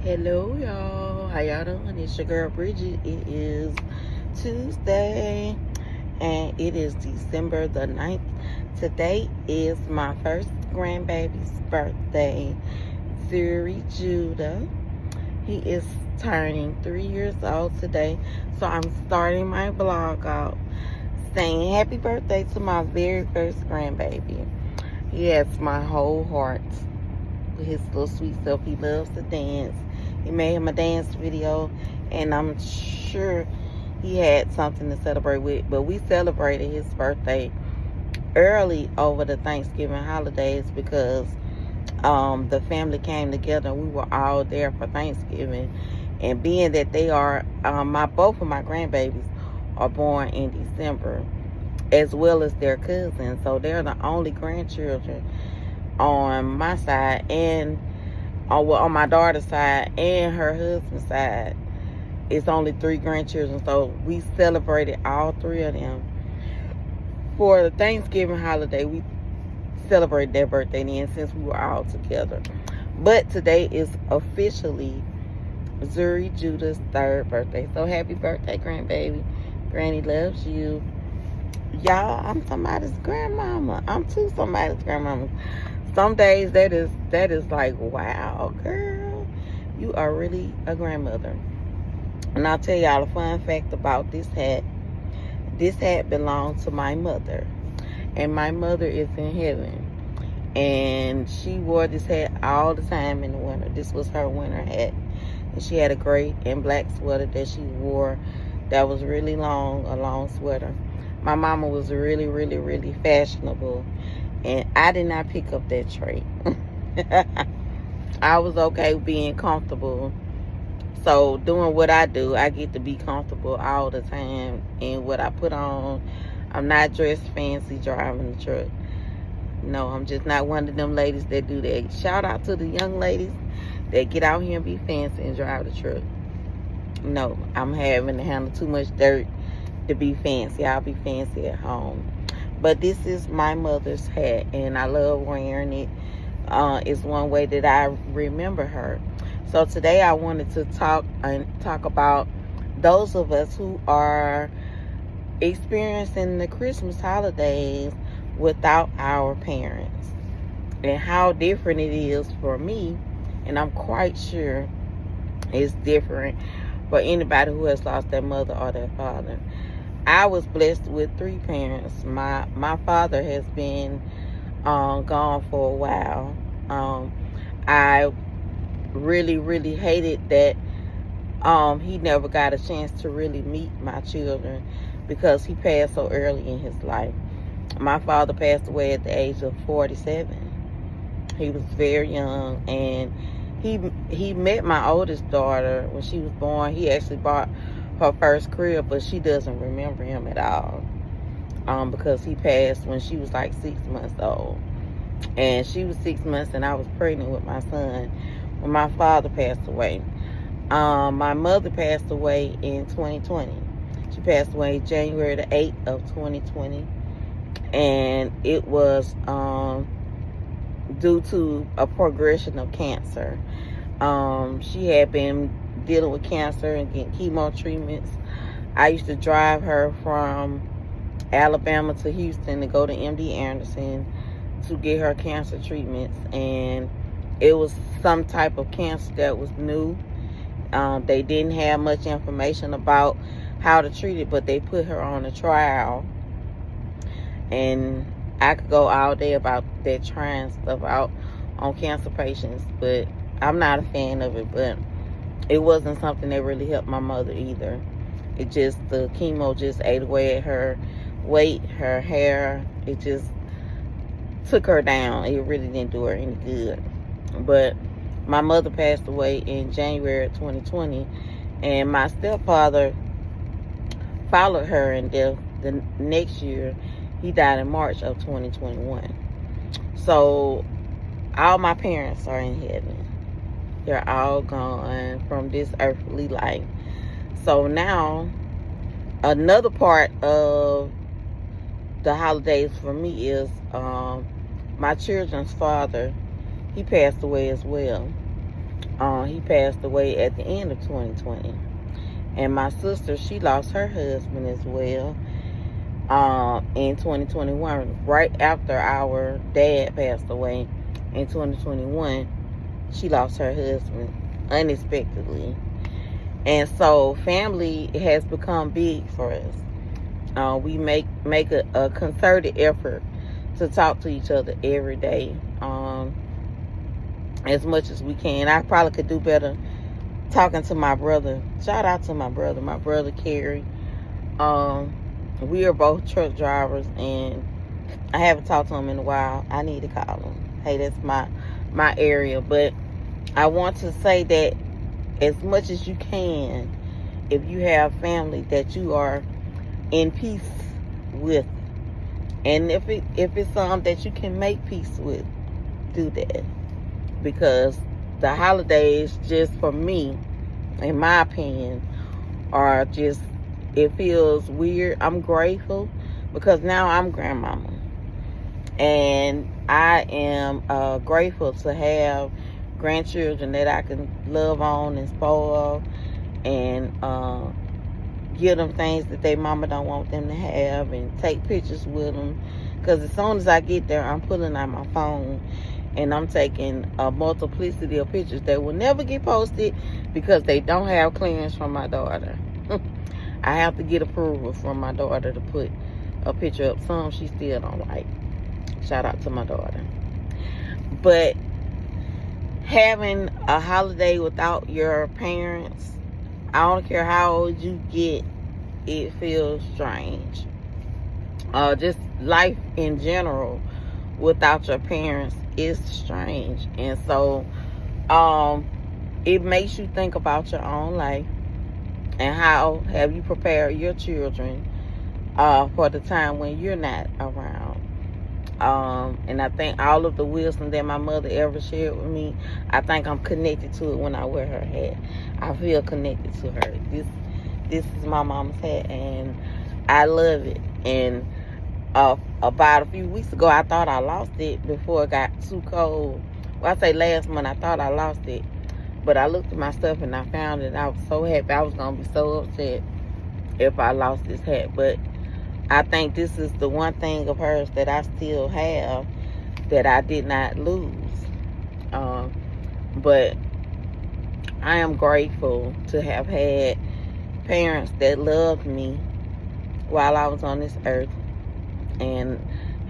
Hello, y'all. How y'all doing? It's your girl Bridget. It is Tuesday and it is December the 9th. Today is my first grandbaby's birthday, Zuri Judah. He is turning 3 years old today. So I'm starting my vlog out saying happy birthday to my very first grandbaby. He has my whole heart. His little sweet self. He loves to dance. He made him a dance video, and I'm sure he had something to celebrate with. But we celebrated his birthday early over the Thanksgiving holidays because the family came together. We were all there for Thanksgiving, and being that they are both of my grandbabies are born in December, as well as their cousins, so they're the only grandchildren on my side and on my daughter's side and her husband's side. It's only 3 grandchildren, so we celebrated all 3 of them. For the Thanksgiving holiday, we celebrated their birthday then since we were all together. But today is officially Zuri Judah's 3rd birthday. So happy birthday, grandbaby. Granny loves you. Y'all, I'm somebody's grandmama. I'm too somebody's grandmama. Some days that is like, wow, girl, you are really a grandmother. And I'll tell y'all a fun fact about this hat. This hat belonged to my mother, and my mother is in heaven, and she wore this hat all the time in the winter. This was her winter hat, and she had a gray and black sweater that she wore that was really long, a long sweater. My mama was really, really, really fashionable, and I did not pick up that trait. I was okay with being comfortable. So doing what I do, I get to be comfortable all the time in what I put on. I'm not dressed fancy driving the truck. No, I'm just not one of them ladies that do that. Shout out to the young ladies that get out here and be fancy and drive the truck. No, I'm having to handle too much dirt to be fancy. I'll be fancy at home. But this is my mother's hat, and I love wearing it. It's one way that I remember her. So today I wanted to talk about those of us who are experiencing the Christmas holidays without our parents, and how different it is for me, and I'm quite sure it's different for anybody who has lost their mother or their father. I was blessed with 3 parents. My father has been gone for a while. I really, really hated that he never got a chance to really meet my children because he passed so early in his life. My father passed away at the age of 47. He was very young, and he met my oldest daughter when she was born. He actually bought her first crib, but she doesn't remember him at all because he passed when she was like 6 months old, and she was 6 months and I was pregnant with my son when my father passed away. My mother passed away in 2020. She passed away January the 8th of 2020, and it was due to a progression of cancer. She had been dealing with cancer and getting chemo treatments. I used to drive her from Alabama to Houston to go to MD Anderson to get her cancer treatments, and it was some type of cancer that was new. They didn't have much information about how to treat it, but they put her on a trial, and I could go all day about that, trying stuff out on cancer patients, but I'm not a fan of it. But it wasn't something that really helped my mother either. It just, the chemo just ate away at her weight, her hair. It just took her down. It really didn't do her any good. But my mother passed away in January of 2020, and my stepfather followed her in death the next year. He died in March of 2021. So all my parents are in heaven. They're all gone from this earthly life. So now, another part of the holidays for me is my children's father. He passed away as well. He passed away at the end of 2020. And my sister, she lost her husband as well in 2021. Right after our dad passed away in 2021, she lost her husband unexpectedly. And so family has become big for us. We make a concerted effort to talk to each other every day, as much as we can. I probably could do better talking to my brother. Shout out to my brother Kerry. We are both truck drivers, and I haven't talked to him in a while. I need to call him. Hey, that's my area. But I want to say that as much as you can, if you have family that you are in peace with, and if it's something that you can make peace with, do that. Because the holidays, just for me, in my opinion, are just, it feels weird. I'm grateful because now I'm grandmama, and I am grateful to have grandchildren that I can love on and spoil, and give them things that their mama don't want them to have, and take pictures with them. Because as soon as I get there, I'm pulling out my phone and I'm taking a multiplicity of pictures that will never get posted because they don't have clearance from my daughter. I have to get approval from my daughter to put a picture up. Some she still don't like. Shout out to my daughter. But having a holiday without your parents, I don't care how old you get, it feels strange. Just life in general without your parents is strange. And so it makes you think about your own life and how have you prepared your children for the time when you're not around. And I think all of the wisdom that my mother ever shared with me, I think I'm connected to it when I wear her hat. I feel connected to her. This is my mama's hat, and I love it. And about a few weeks ago, I thought I lost it before it got too cold. Well, I say last month, I thought I lost it. But I looked at my stuff and I found it. I was so happy. I was going to be so upset if I lost this hat. But I think this is the one thing of hers that I still have that I did not lose. But I am grateful to have had parents that loved me while I was on this earth, and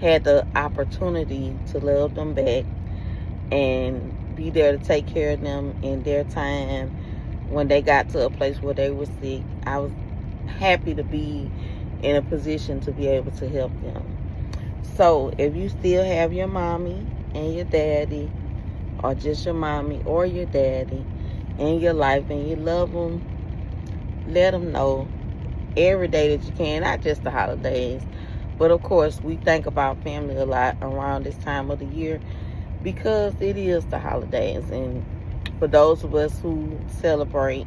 had the opportunity to love them back and be there to take care of them in their time when they got to a place where they were sick. I was happy to be in a position to be able to help them. So if you still have your mommy and your daddy, or just your mommy or your daddy in your life, and you love them, let them know every day that you can, not just the holidays. But of course, we think about family a lot around this time of the year because it is the holidays. And for those of us who celebrate,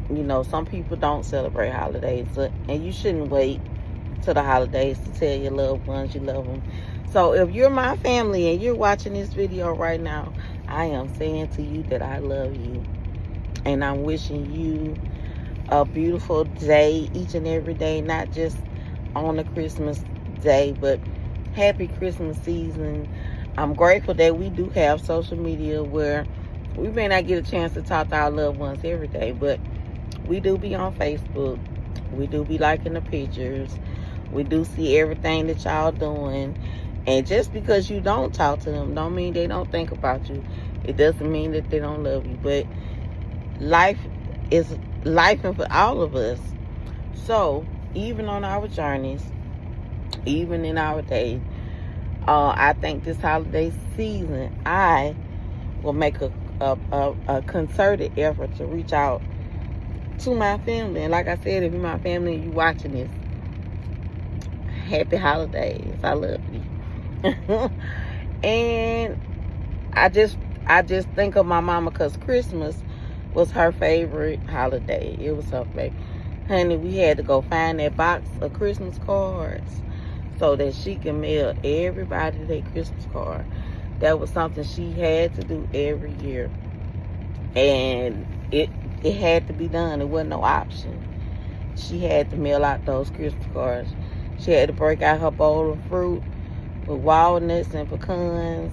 you know, some people don't celebrate holidays, and you shouldn't wait till the holidays to tell your loved ones you love them. So if you're my family and you're watching this video right now, I am saying to you that I love you, and I'm wishing you a beautiful day each and every day, not just on the Christmas day, but happy Christmas season. I'm grateful that we do have social media where we may not get a chance to talk to our loved ones every day, but we do be on Facebook. We do be liking the pictures. We do see everything that y'all doing. And just because you don't talk to them don't mean they don't think about you. It doesn't mean that they don't love you. But life is life for all of us. So even on our journeys, even in our days, I think this holiday season, I will make a concerted effort to reach out to my family. And like I said, if you're my family and you watching this, happy holidays. I love you. And I just think of my mama, because Christmas was her favorite holiday. It was her favorite. Honey, we had to go find that box of Christmas cards so that she can mail everybody their Christmas card. That was something she had to do every year. And it had to be done. It wasn't no option. She had to mail out those Christmas cards. She had to break out her bowl of fruit with walnuts and pecans.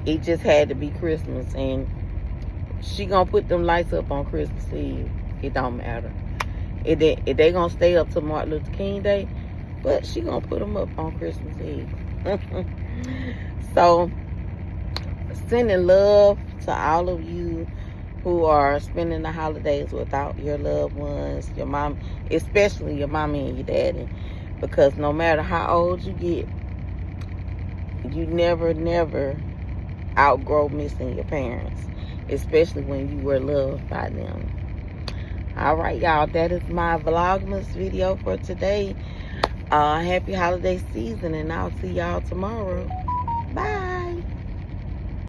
It just had to be Christmas. And she gonna put them lights up on Christmas Eve. It don't matter. If they gonna stay up till Martin Luther King Day, but she gonna put them up on Christmas Eve. So, sending love to all of you who are spending the holidays without your loved ones, your mom, especially your mommy and your daddy, because no matter how old you get, you never outgrow missing your parents, especially when you were loved by them. All right, y'all, that is my Vlogmas video for today. Happy holiday season, and I'll see y'all tomorrow. Bye.